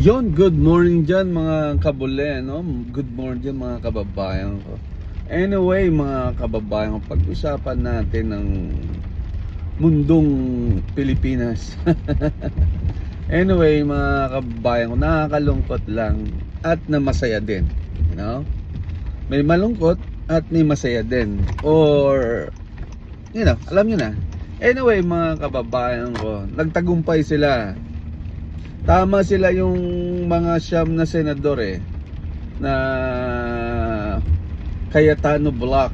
Yon, good morning dyan mga kabule, no? Good morning dyan mga kababayan ko. Anyway, mga kababayan ko, pag-usapan natin ng mundong Pilipinas. Anyway, mga kababayan ko, nakakalungkot lang at na masaya din, no? May malungkot at may masaya din. Or, alam nyo na. Anyway, mga kababayan ko, nagtagumpay sila. Tama sila yung mga siyam na senador na Cayetano Block.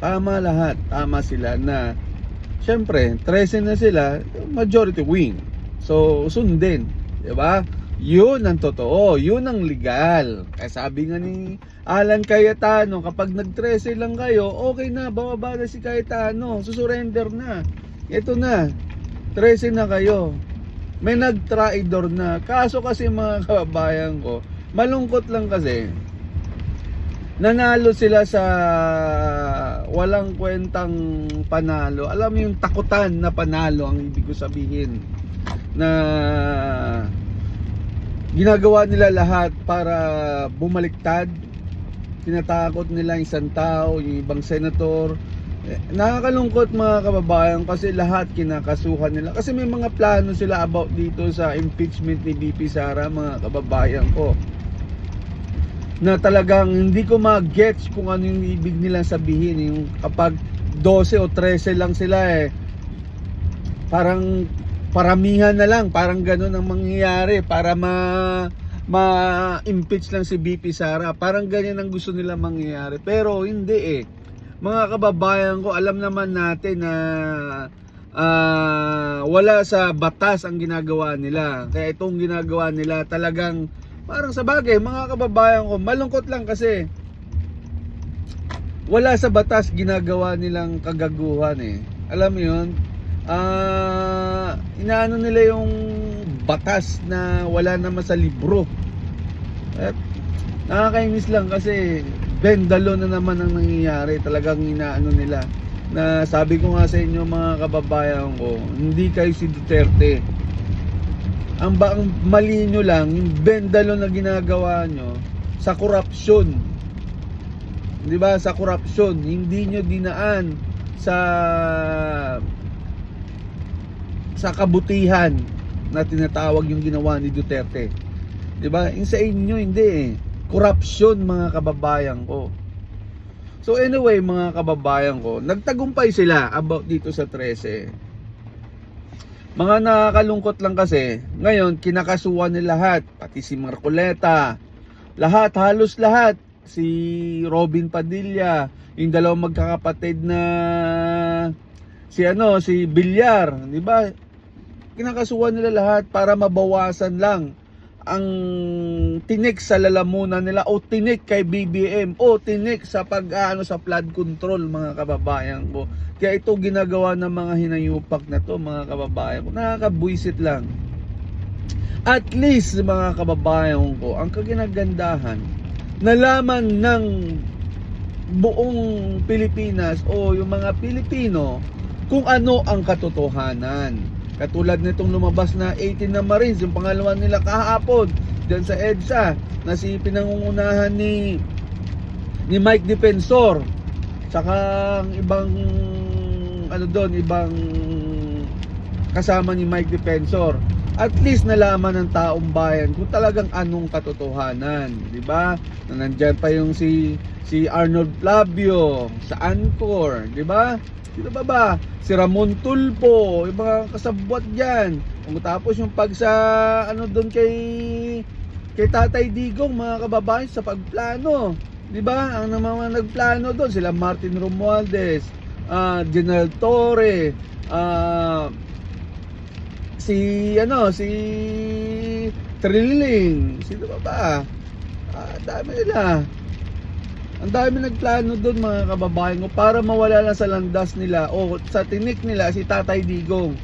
Tama lahat. Tama sila na syempre 13 na sila, majority win. So sundin, 'di ba? Yun ang totoo, yun ang legal. Kaya sabi nga ni Alan Cayetano, kapag nag-13 lang kayo, okay na, bababa na si Cayetano, susurrender na. Ito na, 13 na kayo. May nag-traidor na. Kaso kasi mga kababayan ko, malungkot lang kasi nanalo sila sa walang kwentang panalo. Alam mo yung takutan na panalo ang ibig ko sabihin, na ginagawa nila lahat para bumaliktad. Tinatakot nila yung isang tao, yung ibang senator. Nakakalungkot mga kababayan kasi lahat kinakasuhan nila. Kasi may mga plano sila about dito sa impeachment ni BP Sara, mga kababayan ko, na talagang hindi ko ma-gets kung ano yung ibig nilang sabihin. Yung kapag 12 o 13 lang sila parang paramihan na lang, parang ganun ang mangyayari para ma-impeach lang si BP Sara. Parang ganyan ang gusto nila mangyayari. Pero hindi mga kababayan ko, alam naman natin na wala sa batas ang ginagawa nila. Kaya itong ginagawa nila talagang parang sa bagay, mga kababayan ko, malungkot lang kasi wala sa batas ginagawa nilang kagaguhan Alam mo yun? Inaano nila yung batas na wala naman sa libro. At nakakainis lang kasi bendalo na naman ang nangyayari. Talagang inaano nila, na sabi ko nga sa inyo mga kababayan ko, hindi kayo si Duterte. Ang mali nyo lang, yung bendalo na ginagawa nyo sa korupsyon. Di ba? Sa korupsyon, hindi nyo dinaan sa kabutihan na tinatawag yung ginawa ni Duterte. Di ba? Yung sa inyo, hindi korupsyon, mga kababayan ko. So anyway, mga kababayan ko, nagtagumpay sila about dito sa 13. Mga nakakalungkot lang kasi ngayon kinakasuhan nila lahat, pati si Marcoleta, lahat, halos lahat, si Robin Padilla, yung dalawang magkakapatid na si Villar, di ba? Kinakasuhan nila lahat para mabawasan lang ang tinik sa lalamunan nila, o tinik kay BBM, o tinik sa sa flood control, mga kababayan ko. Kaya ito ginagawa ng mga hinayupak na to, mga kababayan ko. Nakakabwisit lang. At least, mga kababayan ko, ang kaginagandahan, nalaman ng buong Pilipinas o yung mga Pilipino kung ano ang katotohanan. Katulad nitong lumabas na 18 na Marines, yung pangalawa nila kahapon dyan sa EDSA, na si pinangungunahan ni Mike Defensor, saka ibang ibang kasama ni Mike Defensor. At least nalaman ng taong bayan kung talagang anong katotohanan, di ba? Na nandiyan pa yung si Arnold Flavio sa Anchor, di ba? Sino ba? Si Ramon Tulfo, yung mga kasabwat diyan. Tapos yung pag sa doon kay Tatay Digong, mga kababayan, sa pagplano, 'di ba? Ang mga nagplano doon sila Martin Romualdez, General Torre, si Trilling, sino ba? Dami nila. Ang dami nagplano doon, mga kababayan ko, para mawala lang sa landas nila o sa tinik nila si Tatay Digong.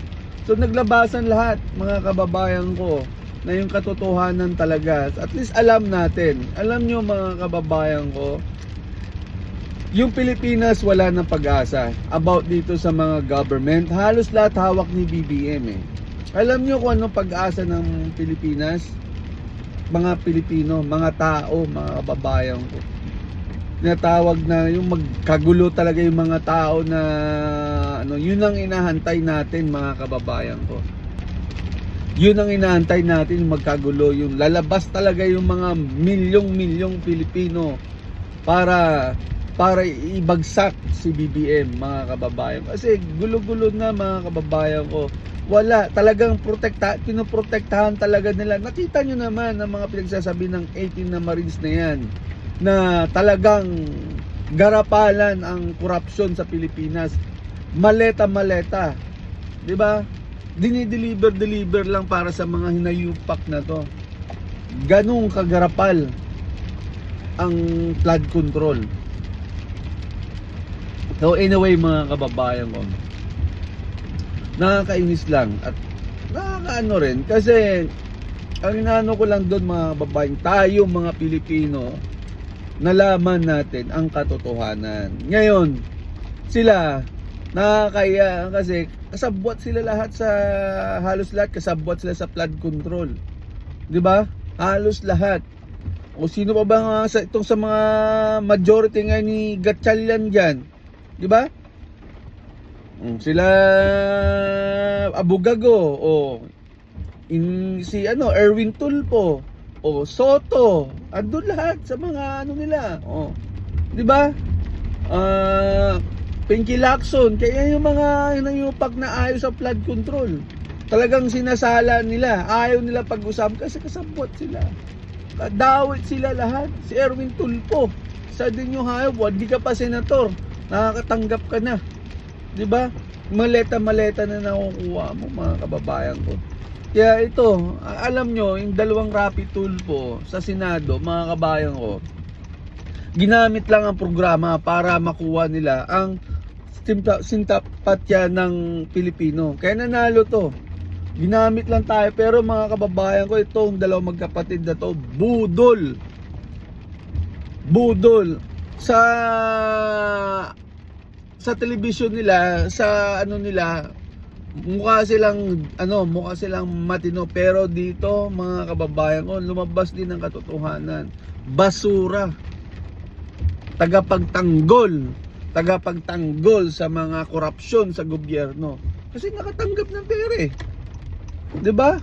So naglabasan lahat, mga kababayan ko, na yung katotohanan talaga. At least alam natin. Alam nyo, mga kababayan ko, yung Pilipinas wala ng pag-asa about dito sa mga government. Halos lahat hawak ni BBM Alam nyo kung anong pag-asa ng Pilipinas? mga Pilipino, mga tao, mga kababayan ko. Tinatawag na yung magkagulo talaga yung mga tao na ano, yun ang inahantay natin mga kababayan ko. Yun ang inaantay natin, yung magkagulo, yung lalabas talaga yung mga milyong Pilipino para ibagsak si BBM mga kababayan. Kasi gulo-gulo na mga kababayan ko. Wala, talagang pinoprotektahan talaga nila. Nakita nyo naman ang mga pinagsasabi ng 18 na Marines na yan, na talagang garapalan ang korupsyon sa Pilipinas. Maleta, 'di ba? Dinideliver lang para sa mga hinayupak na to. Ganong kagarapal ang flood control. So anyway mga kababayan ko, nakakainis lang at nakakaano rin kasi ang inaano ko lang doon mga kababayan, tayo mga Pilipino, nalaman natin ang katotohanan. Ngayon, sila nakakaya kasi kasabwat sila lahat sa halos lahat kasabwat sila sa flood control. 'Di ba? Halos lahat. O sino pa ba nga sa itong sa mga majority nga ni Gatchalian diyan? 'Di ba? Sila Abugago o si Erwin Tulfo o Soto, andun lahat sa mga ano nila. O, 'di ba? Pinky Lacson, kaya yung mga hinayupak na ayaw sa flood control, talagang sinasala nila, ayaw nila pag-usap kasi kasabwat sila, kadawit sila lahat. Si Erwin Tulfo, sa din yung hayop, di ka pa senator, nakakatanggap ka na, 'di ba? Maleta na nakukuha mo mga kababayan ko. Kaya ito, alam nyo, yung dalawang Rapi Tulfo sa Senado, mga kababayan ko, ginamit lang ang programa para makuha nila ang simpatya ng Pilipino. Kaya nanalo to. Ginamit lang tayo, pero mga kababayan ko, itong dalawang magkapatid na to, budol sa television nila, sa ano nila, mukha silang matino, pero dito mga kababayan ko, lumabas din ang katotohanan. Basura, tagapagtanggol sa mga korupsyon sa gobyerno. Kasi nakatanggap ng pera eh. 'Di ba?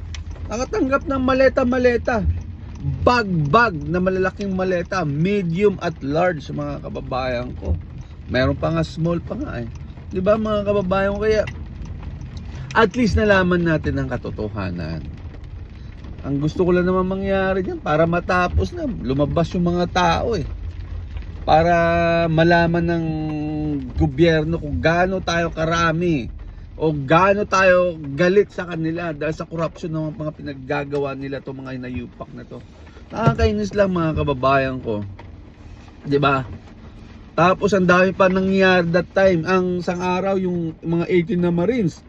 Nakatanggap ng maleta. Bag na malalaking maleta, medium at large mga kababayan ko. Meron pa nga small pa nga eh. 'Di ba mga kababayan ko, kaya at least nalaman natin ang katotohanan. Ang gusto ko lang naman mangyari diyan para matapos na, lumabas yung mga tao eh. Para malaman ng gobyerno kung gaano tayo karami o gaano tayo galit sa kanila dahil sa korupsyon ng mga pinaggagawa nila, to mga inayupak na to. Nakakainis lang mga kababayan ko, 'di ba? Tapos ang dami pa nangyayari that time. Ang isang araw yung mga 18 na Marines,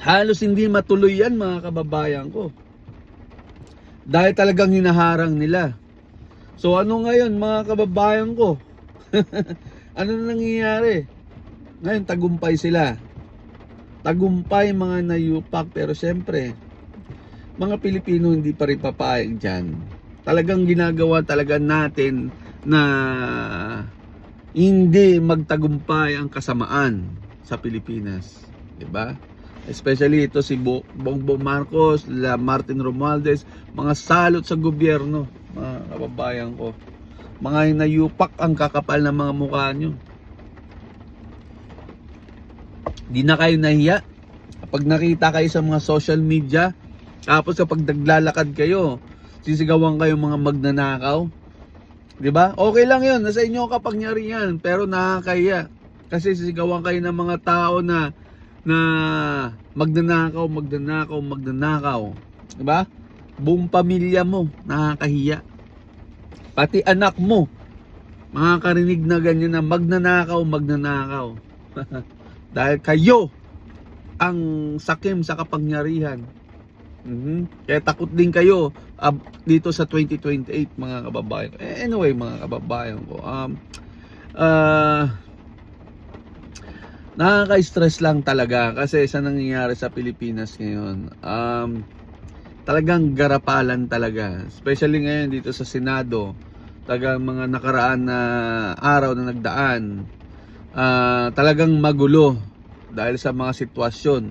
halos hindi matuloy yan mga kababayan ko, dahil talagang hinaharang nila. So ano ngayon mga kababayan ko? Ano na nangyayari? Ngayon tagumpay sila. Tagumpay mga nayupak, pero siyempre mga Pilipino hindi pa rin papayag dyan. Talagang ginagawa talaga natin na hindi magtagumpay ang kasamaan sa Pilipinas, 'di ba? Especially ito si Bongbong Marcos, Martin Romualdez, mga salot sa gobyerno, mga kababayan ko. Mga hinayupak ang kakapal ng mga mukha nyo. Di na kayo nahiya kapag nakita kayo sa mga social media, tapos kapag naglalakad kayo, sisigawan kayo mga magnanakaw. 'Di ba? Okay lang 'yun, nasa inyo kapag nyari yan, pero nakakahiya. Kasi sisigawan kayo ng mga tao na magnanakaw. 'Di ba? Buong pamilya mo nakakahiya. Pati anak mo makakarinig na ganyan na magnanakaw. Dahil kayo ang sakim sa kapangyarihan. Kaya takot din kayo dito sa 2028 mga kababayan. Anyway mga kababayan ko, nakaka-stress lang talaga kasi sa nangyayari sa Pilipinas ngayon. talagang garapalan talaga. Especially ngayon dito sa Senado, talagang mga nakaraan na araw na nagdaan, talagang magulo dahil sa mga sitwasyon,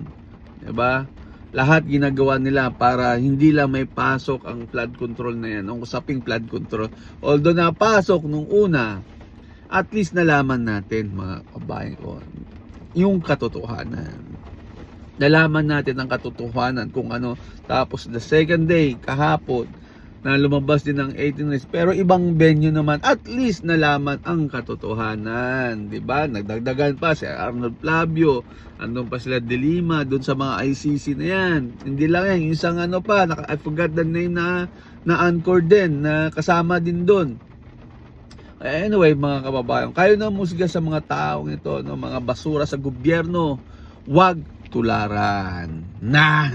'di ba? Lahat ginagawa nila para hindi lang may pasok ang flood control na yan, ang usaping flood control. Although napasok nung una, at least nalaman natin mga kabayan ko yung katotohanan. Nalaman natin ang katotohanan kung ano. Tapos the second day, kahapon, na lumabas din ng 18 days. Pero ibang venue naman, at least nalaman ang katotohanan. Diba? Nagdagdagan pa si Arnold Flavio. Andun pa sila De Lima, dun sa mga ICC na yan. Hindi lang yan, yung isang ano pa, I forgot the name na anchor din, na kasama din dun. Anyway, mga kababayan, kayo na musga sa mga taong ito, no, mga basura sa gobyerno, wag tularan na.